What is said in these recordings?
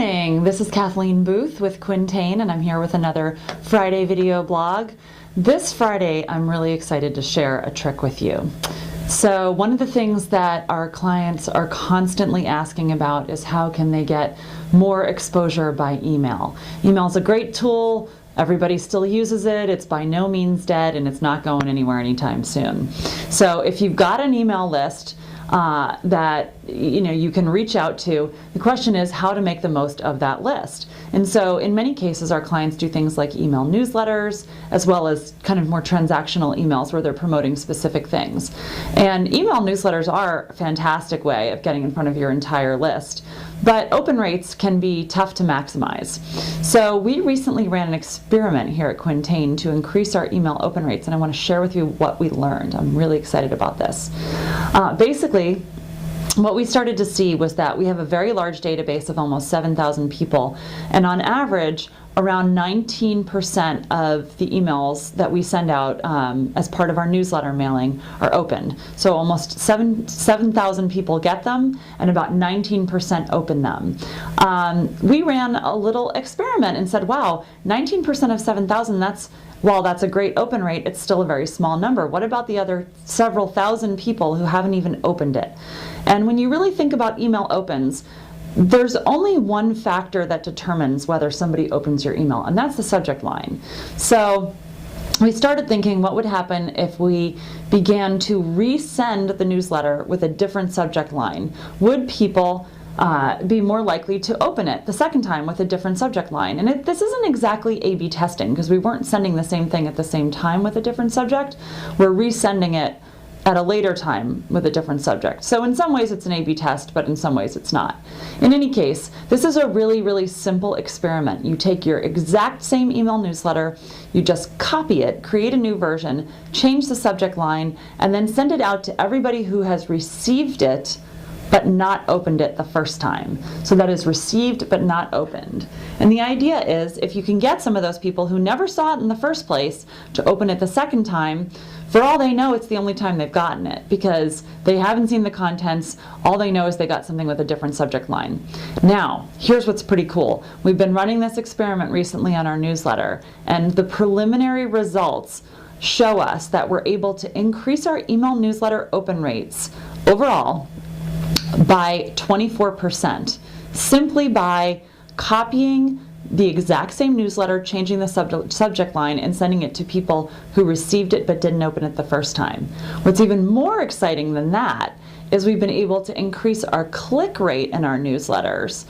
morning. This is Kathleen Booth with Quintain, and I'm here with another Friday video blog. This Friday, I'm really excited to share a trick with you. So one of the things that our clients are constantly asking about is how can they get more exposure by email. Email is a great tool. Everybody still uses it. It's by no means dead, and it's not going anywhere anytime soon. So if you've got an email list that you can reach out to, the question is how to make the most of that list. And so in many cases our clients do things like email newsletters, as well as kind of more transactional emails where they're promoting specific things. And email newsletters are a fantastic way of getting in front of your entire list, but open rates can be tough to maximize. So we recently ran an experiment here at Quintain to increase our email open rates, and I want to share with you what we learned. I'm really excited about this. Basically, what we started to see was that we have a very large database of almost 7,000 people, and on average, around 19% of the emails that we send out as part of our newsletter mailing are opened. So almost 7,000 people get them, and about 19% open them. We ran a little experiment and said, wow, 19% of 7,000, while that's a great open rate, it's still a very small number. What about the other several thousand people who haven't even opened it? And when you really think about email opens, there's only one factor that determines whether somebody opens your email, and that's the subject line. So we started thinking, what would happen if we began to resend the newsletter with a different subject line? Would people be more likely to open it the second time with a different subject line? And this isn't exactly A/B testing, because we weren't sending the same thing at the same time with a different subject. We're resending it at a later time with a different subject. So in some ways it's an A/B test, but in some ways it's not. In any case, this is a really, really simple experiment. You take your exact same email newsletter, you just copy it, create a new version, change the subject line, and then send it out to everybody who has received it but not opened it the first time. So that is received but not opened. And the idea is, if you can get some of those people who never saw it in the first place to open it the second time, for all they know, it's the only time they've gotten it, because they haven't seen the contents. All they know is they got something with a different subject line. Now, here's what's pretty cool. We've been running this experiment recently on our newsletter, and the preliminary results show us that we're able to increase our email newsletter open rates overall by 24%, simply by copying the exact same newsletter, changing the subject line, and sending it to people who received it but didn't open it the first time. What's even more exciting than that is we've been able to increase our click rate in our newsletters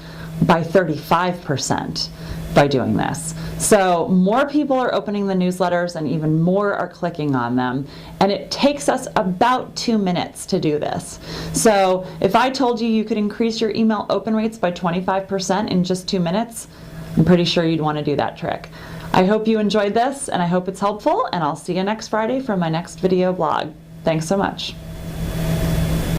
by 35% by doing this. So more people are opening the newsletters, and even more are clicking on them, and it takes us about 2 minutes to do this. So if I told you you could increase your email open rates by 25% in just 2 minutes, I'm pretty sure you'd want to do that trick. I hope you enjoyed this, and I hope it's helpful, and I'll see you next Friday for my next video blog. Thanks so much.